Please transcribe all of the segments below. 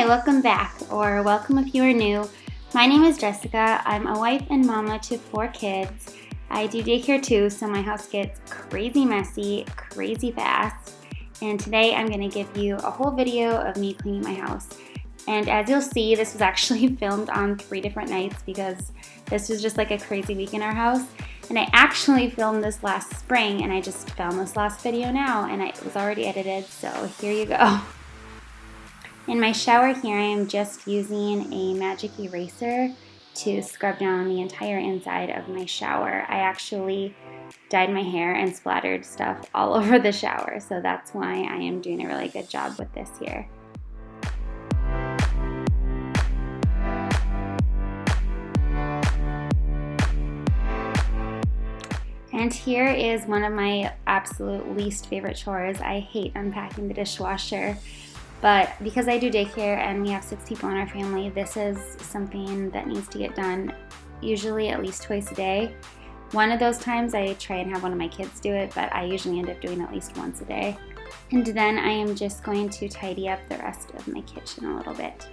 welcome back, or welcome if you are new. My name is Jessica. I'm a wife and mama to 4 kids. I do daycare too, so my house gets crazy messy, crazy fast. And today I'm going to give you a whole video of me cleaning my house. And as you'll see, this was actually filmed on 3 different nights because this was just like a crazy week in our house. And I actually filmed this last spring, and I just filmed this last video now, and it was already edited, so here you go. In my shower here, I am just using a magic eraser to scrub down the entire inside of my shower. I actually dyed my hair and splattered stuff all over the shower, so that's why I am doing a really good job with this here. And here is one of my absolute least favorite chores. I hate unpacking the dishwasher. But because I do daycare and we have 6 people in our family, this is something that needs to get done usually at least twice a day. One of those times I try and have one of my kids do it, but I usually end up doing at least once a day. And then I am just going to tidy up the rest of my kitchen a little bit.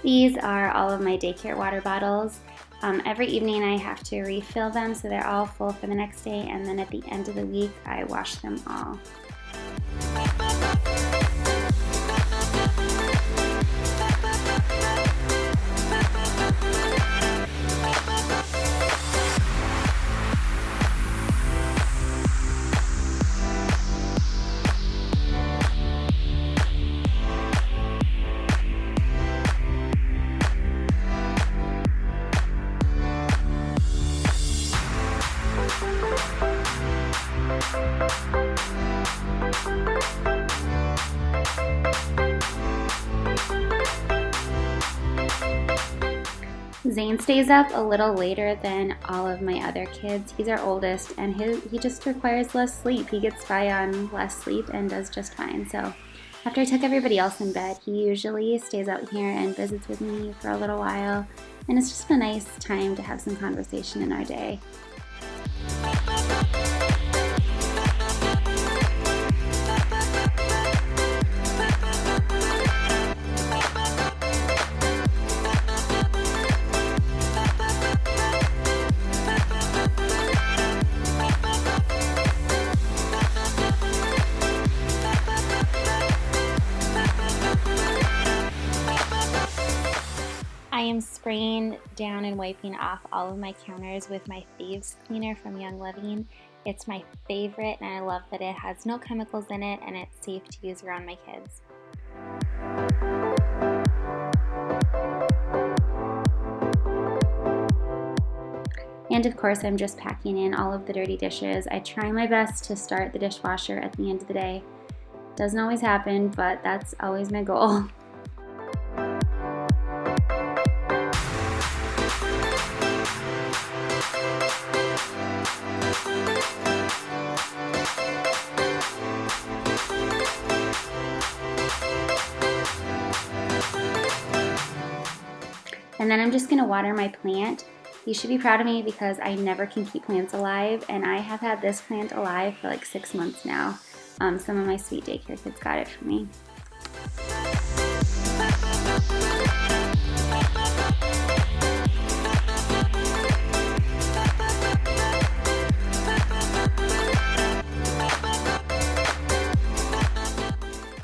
These are all of my daycare water bottles. Every evening I have to refill them so they're all full for the next day, and then at the end of the week I wash them all. Zane stays up a little later than all of my other kids. He's our oldest, and he just requires less sleep. He gets by on less sleep and does just fine. So after I took everybody else in bed, he usually stays out here and visits with me for a little while, and it's just a nice time to have some conversation in our day. I am spraying down and wiping off all of my counters with my Faves cleaner from Young Living. It's my favorite, and I love that it has no chemicals in it and it's safe to use around my kids. And of course, I'm just packing in all of the dirty dishes. I try my best to start the dishwasher at the end of the day. Doesn't always happen, but that's always my goal. And then I'm just going to water my plant. You should be proud of me because I never can keep plants alive, and I have had this plant alive for like 6 months now. Some of my sweet daycare kids got it for me.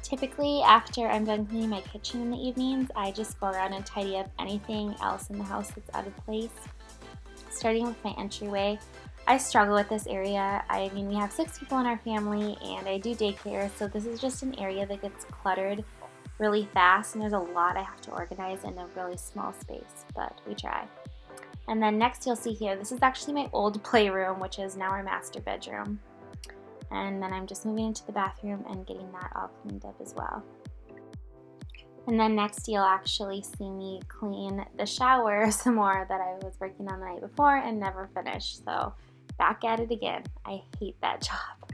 Typically, after I'm done cleaning my kitchen in the evenings, I just go around and tidy up anything else in the house that's out of place. Starting with my entryway, I struggle with this area. I mean, we have 6 people in our family, and I do daycare, so this is just an area that gets cluttered really fast, and there's a lot I have to organize in a really small space, but we try. And then next you'll see here, this is actually my old playroom, which is now our master bedroom. And then I'm just moving into the bathroom and getting that all cleaned up as well. And then next you'll actually see me clean the shower some more that I was working on the night before and never finished. So back at it again. I hate that job.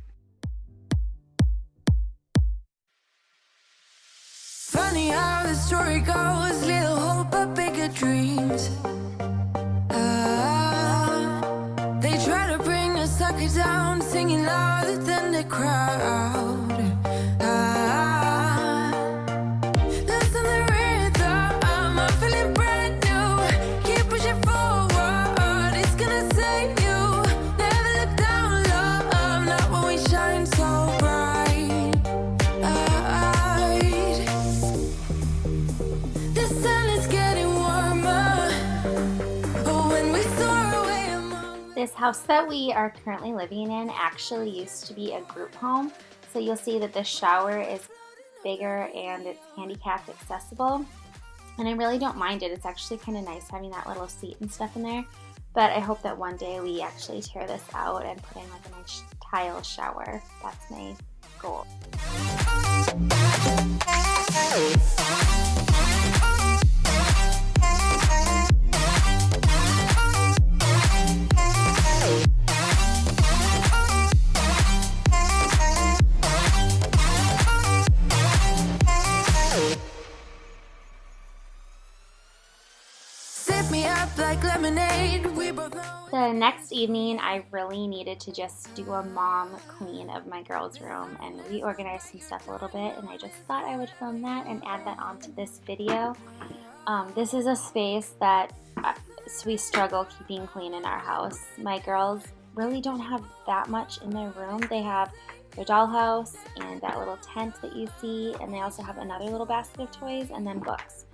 Funny how the story goes, little hope but bigger dreams. They try to bring a sucker down, singing louder than the crowd. Listen the rhythm, I'm feeling brand new. Keep pushing forward, it's gonna save you. Never look down, love, not when we shine so bright. The sun is getting warmer, but when we soar away among This house that we are currently living in actually used to be a group home, so you'll see that the shower is bigger and it's handicap accessible, and I really don't mind it. It's actually kind of nice having that little seat and stuff in there, but I hope that one day we actually tear this out and put in like a nice tile shower. That's my goal. sip me up like lemonade. We both know. The next evening, I really needed to just do a mom clean of my girls' room and reorganize some stuff a little bit, and I just thought I would film that and add that onto this video. This is a space that we struggle keeping clean in our house. My girls really don't have that much in their room. They have their dollhouse and that little tent that you see, and they also have another little basket of toys and then books.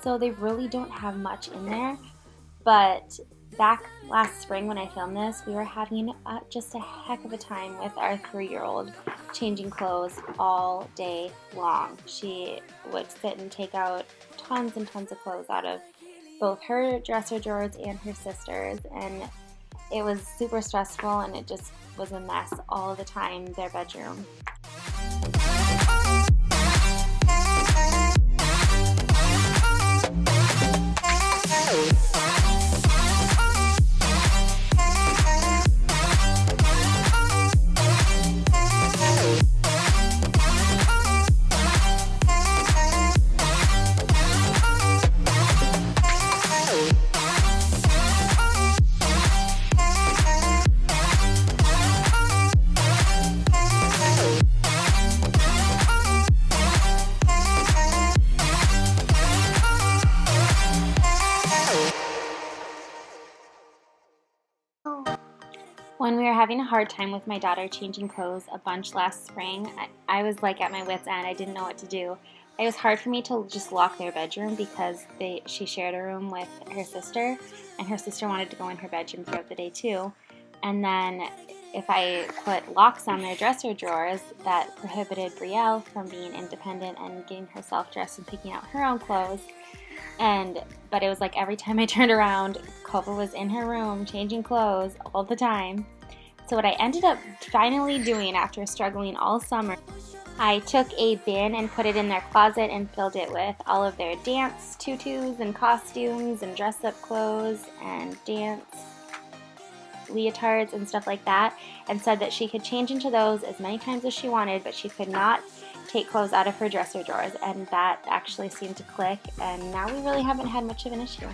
So they really don't have much in there, but back last spring when I filmed this, we were having just a heck of a time with our 3-year-old changing clothes all day long. She would sit and take out tons and tons of clothes out of both her dresser drawers and her sister's, and it was super stressful, and it just was a mess all the time, their bedroom. When we were having a hard time with my daughter changing clothes a bunch last spring, I was like at my wit's end. I didn't know what to do. It was hard for me to just lock their bedroom because she shared a room with her sister, and her sister wanted to go in her bedroom throughout the day too. And then if I put locks on their dresser drawers, that prohibited Brielle from being independent and getting herself dressed and picking out her own clothes. But it was like every time I turned around, Cova was in her room changing clothes all the time. So what I ended up finally doing after struggling all summer, I took a bin and put it in their closet and filled it with all of their dance tutus and costumes and dress-up clothes and dance leotards and stuff like that, and said that she could change into those as many times as she wanted, but she could not take clothes out of her dresser drawers, and that actually seemed to click, and now we really haven't had much of an issue.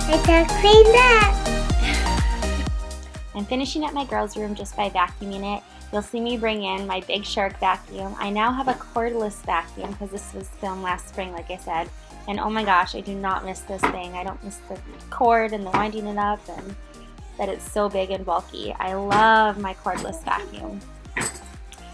I just cleaned up. I'm finishing up my girls' room just by vacuuming it. You'll see me bring in my Big Shark vacuum. I now have a cordless vacuum because this was filmed last spring, like I said. And oh my gosh, I do not miss this thing. I don't miss the cord and the winding it up and that it's so big and bulky. I love my cordless vacuum.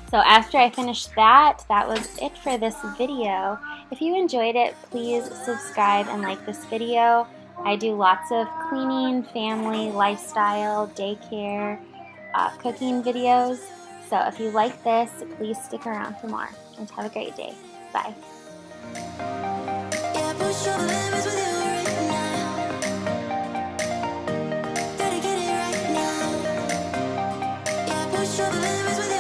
So after I finished that was it for this video. If you enjoyed it, please subscribe and like this video. I do lots of cleaning, family, lifestyle, daycare, cooking videos. So if you like this, please stick around for more. And have a great day. Bye. show the limits.